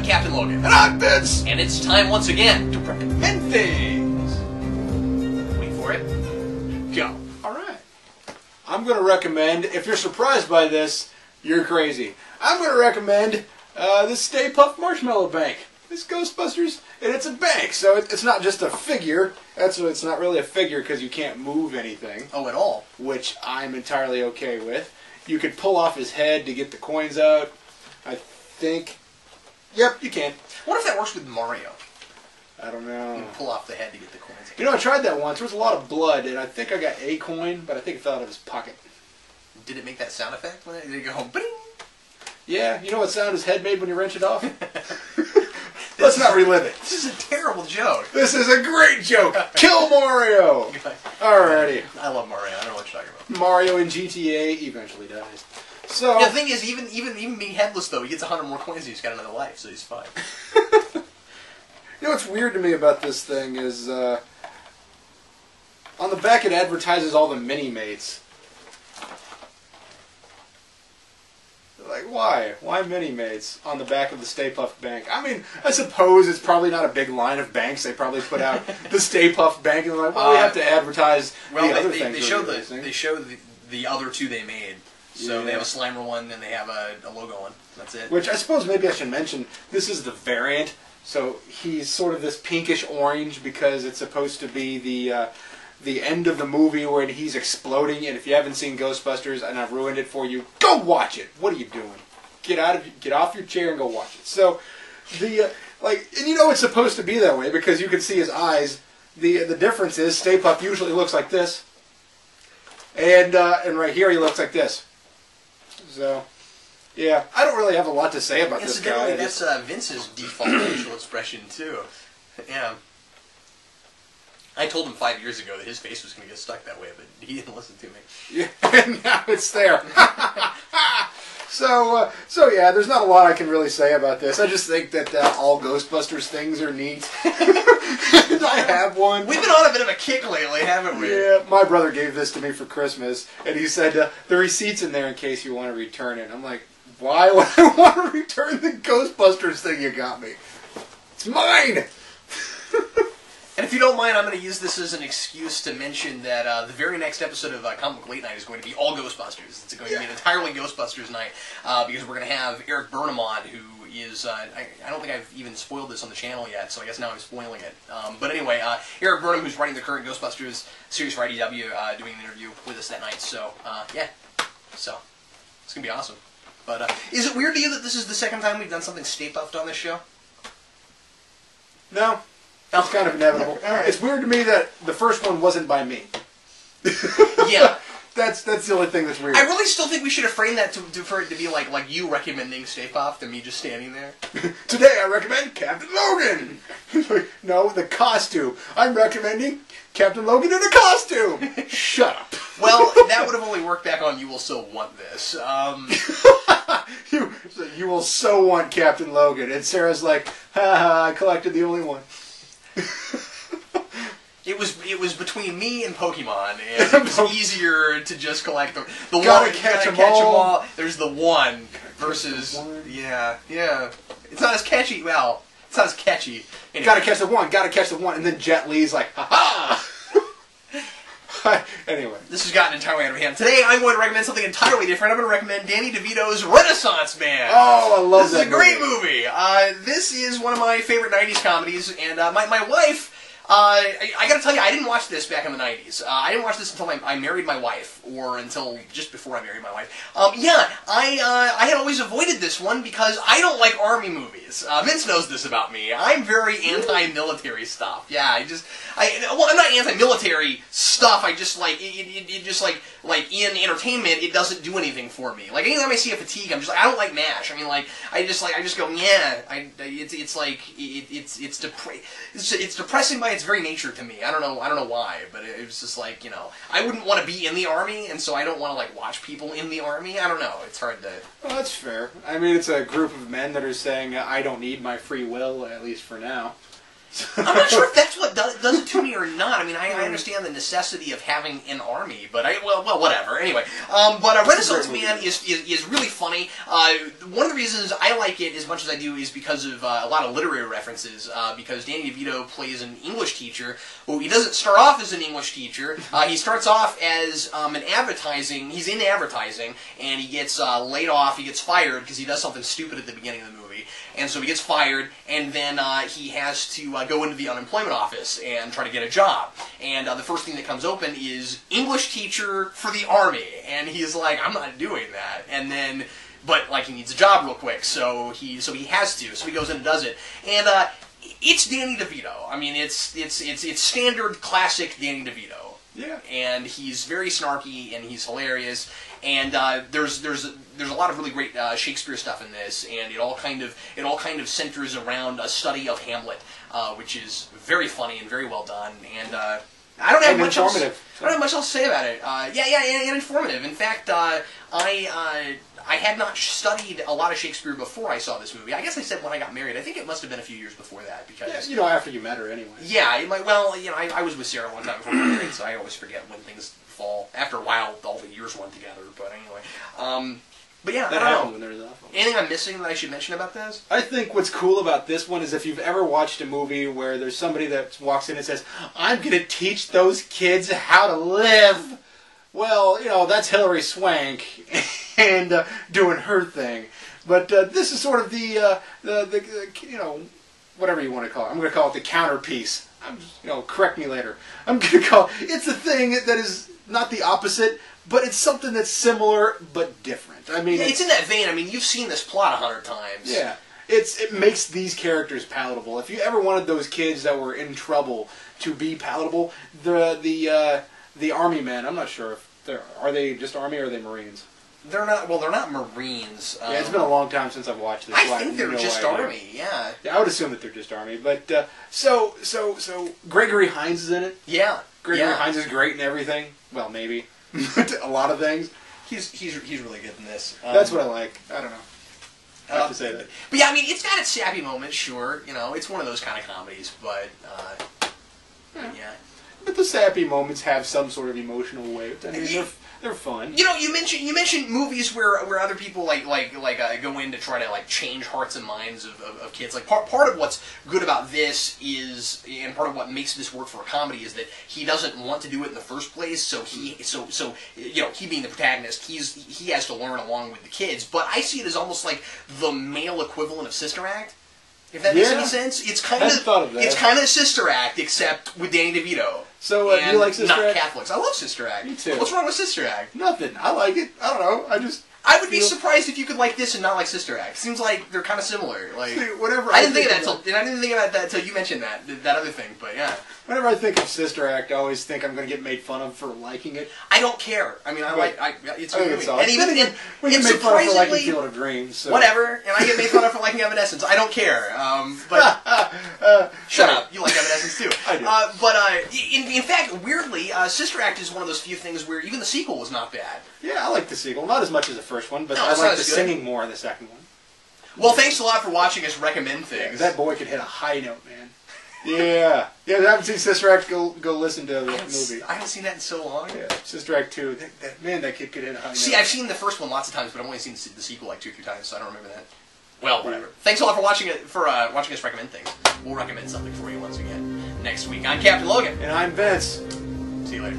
I'm Captain Logan. And I'm Vince! And it's time once again to Recommend things! wait for it. Go. Alright. I'm going to recommend, if you're surprised by this, you're crazy. I'm going to recommend this Stay Puft Marshmallow Bank. This Ghostbusters, and it's a bank, so it's not just a figure. It's not really a figure because you can't move anything. Oh, at all? Which I'm entirely okay with. You could pull off his head to get the coins out. I think. Yep, you can. I wonder if that works with Mario. I don't know. You can pull off the head to get the coins. You know, I tried that once. There was a lot of blood, and I think I got a coin, but I think it fell out of his pocket. Did it make that sound effect? Did it go bing? Yeah, you know what sound his head made when you wrench it off? Let's not relive it. This is a terrible joke. This is a great joke. Kill Mario. Alrighty. I love Mario. I don't know what you're talking about. Mario in GTA eventually dies. So yeah, the thing is, even being headless though, he gets 100 more coins. And he's got another life, so he's fine. You know what's weird to me about this thing is on the back it advertises all the mini-mates. Like, why? Why mini-mates on the back of the Stay Puft Bank? I mean, I suppose it's probably not a big line of banks. They probably put out the Stay Puft Bank and they're like, well, we have to advertise the other things. They show the other two they made. So they have a Slimer one and they have a logo one. That's it. Which I suppose maybe I should mention, this is the variant. So he's sort of this pinkish orange because it's supposed to be the end of the movie when he's exploding. And if you haven't seen Ghostbusters and I've ruined it for you, go watch it. What are you doing? Get off your chair and go watch it. So and you know it's supposed to be that way because you can see his eyes. The difference is Stay Puft usually looks like this, and right here he looks like this. So. Yeah, I don't really have a lot to say about this guy. That's Vince's default facial expression, too. Yeah. I told him 5 years ago that his face was going to get stuck that way, but he didn't listen to me. Yeah, and now it's there. So yeah, there's not a lot I can really say about this. I just think that all Ghostbusters things are neat. I have one. We've been on a bit of a kick lately, haven't we? Yeah, my brother gave this to me for Christmas, and he said, the receipt's in there in case you want to return it. I'm like, why would I want to return the Ghostbusters thing you got me? It's mine! And if you don't mind, I'm going to use this as an excuse to mention that the very next episode of Comic Book Late Night is going to be all Ghostbusters. It's going to be an entirely Ghostbusters night because we're going to have Eric Burnham on, who is... I don't think I've even spoiled this on the channel yet, so I guess now I'm spoiling it. But anyway, Eric Burnham, who's writing the current Ghostbusters series for IDW, doing an interview with us that night. So, yeah. So, it's going to be awesome. But is it weird to you that this is the second time we've done something Stay Puft on this show? No. It's kind of inevitable. Right. It's weird to me that the first one wasn't by me. Yeah. That's the only thing that's weird. I really still think we should have framed that for it to be like you recommending Stay Puft and me just standing there. Today I recommend Captain Logan! No, the costume. I'm recommending Captain Logan in a costume! Shut up. Well, that would have only worked back on You Will So Want This. You will so want Captain Logan. And Sarah's like, ha, I collected the only one. It was between me and Pokemon, and it was easier to just collect the one. Gotta catch them all. There's the one versus yeah. It's not as catchy. Well, it's not as catchy. Anyway. Gotta catch the one, and then Jet Li's like, ha ha. Anyway, this has gotten entirely out of hand. Today, I'm going to recommend something entirely different. I'm going to recommend Danny DeVito's Renaissance Man. Oh, I love that movie. This is a great movie. This is one of my favorite 90s comedies, and my wife... I gotta tell you, I didn't watch this back in the 90s. I didn't watch this until I married my wife, or until just before I married my wife. I had always avoided this one because I don't like army movies. Vince knows this about me. I'm very anti-military stuff. Yeah, I'm not anti-military stuff. I just like it just like in entertainment, it doesn't do anything for me. Like anytime I see a fatigue, I'm just like, I don't like MASH. I mean, like I just go, yeah. It's depressing by its very nature to me. I don't know why, but it was just like, you know, I wouldn't want to be in the army, and so I don't want to like watch people in the army. I don't know. It's hard to. Well, that's fair. I mean, it's a group of men that are saying I don't need my free will, at least for now. I'm not sure if that's what does it to me or not. I mean, I understand the necessity of having an army, but well, whatever. Anyway, but Renaissance Man is really funny. One of the reasons I like it as much as I do is because of a lot of literary references. Because Danny DeVito plays an English teacher. Well, he doesn't start off as an English teacher. He starts off as an advertising. He's in advertising, and he gets laid off. He gets fired because he does something stupid at the beginning of the movie. And so he gets fired, and then he has to go into the unemployment office and try to get a job. And the first thing that comes open is English teacher for the Army. And he's like, I'm not doing that. And then, but like he needs a job real quick, so he has to. So he goes in and does it. And it's Danny DeVito. I mean, it's standard classic Danny DeVito. Yeah. And he's very snarky and he's hilarious. And there's a lot of really great Shakespeare stuff in this, and it all kind of centers around a study of Hamlet, which is very funny and very well done. And I don't have much else. I don't have much else to say about it. Yeah, and informative. In fact, I had not studied a lot of Shakespeare before I saw this movie. I guess I said when I got married. I think it must have been a few years before that, because after you met her anyway. Yeah, I was with Sarah one time before we got married, so I always forget when things fall. After a while, all the years went together. But anyway, but yeah, that I happens don't know. when there's awful. Anything I'm missing that I should mention about this? I think what's cool about this one is if you've ever watched a movie where there's somebody that walks in and says, "I'm going to teach those kids how to live." Well, that's Hilary Swank and doing her thing. But this is sort of the whatever you want to call it. I'm going to call it the counterpiece. Correct me later. I'm going to call it's a thing that is not the opposite, but it's something that's similar but different. I mean, it's in that vein. I mean, you've seen this plot 100 times. Yeah. It makes these characters palatable. If you ever wanted those kids that were in trouble to be palatable, the Army men, I'm not sure if are they just Army or are they Marines? They're not. Well, they're not Marines. Yeah, it's been a long time since I've watched this. I think they're just Army. Yeah. I would assume that they're just Army. But so Gregory Hines is in it. Yeah. Gregory Hines is great in everything. Well, maybe a lot of things. He's really good in this. That's what I like. I don't know. I have to say that. But yeah, I mean, it's got its sappy moments. Sure, it's one of those kind of comedies. But yeah. But the sappy moments have some sort of emotional weight. I mean, they're fun. You mentioned movies where other people go in to try to change hearts and minds of kids. Like part of what's good about this is, and part of what makes this work for a comedy is that he doesn't want to do it in the first place. So he being the protagonist, he has to learn along with the kids. But I see it as almost like the male equivalent of Sister Act. If that makes any sense, it's kind of Sister Act except with Danny DeVito. So do you like Sister Act? Not Catholics. I love Sister Act. Me too. What's wrong with Sister Act? Nothing. I like it. I don't know. I would be surprised if you could like this and not like Sister Act. Seems like they're kind of similar. Like whatever. I didn't think about that until you mentioned that other thing. But yeah. Whenever I think of Sister Act, I always think I'm going to get made fun of for liking it. I don't care. I mean, it's a movie. It's awesome. And we get made fun of for liking Field of Dreams. So. Whatever. And I get made fun of for liking Evanescence. I don't care. But shut up. You like Evanescence too. I do. But in fact, weirdly, Sister Act is one of those few things where even the sequel was not bad. Yeah, I like the sequel. Not as much as the first one, but I like the singing more in the second one. Well, thanks a lot for watching us recommend things. Yeah, that boy could hit a high note, man. Yeah. Yeah, if you haven't seen Sister Act, go listen to the movie. I haven't seen that in so long. Yeah, Sister Act 2. That kid could hit a high note. See, I've seen the first one lots of times, but I've only seen the sequel 2 or 3 times, so I don't remember that. Well, whatever. Thanks a lot for watching us recommend things. We'll recommend something for you once again next week. I'm Captain Logan. And I'm Vince. See you later.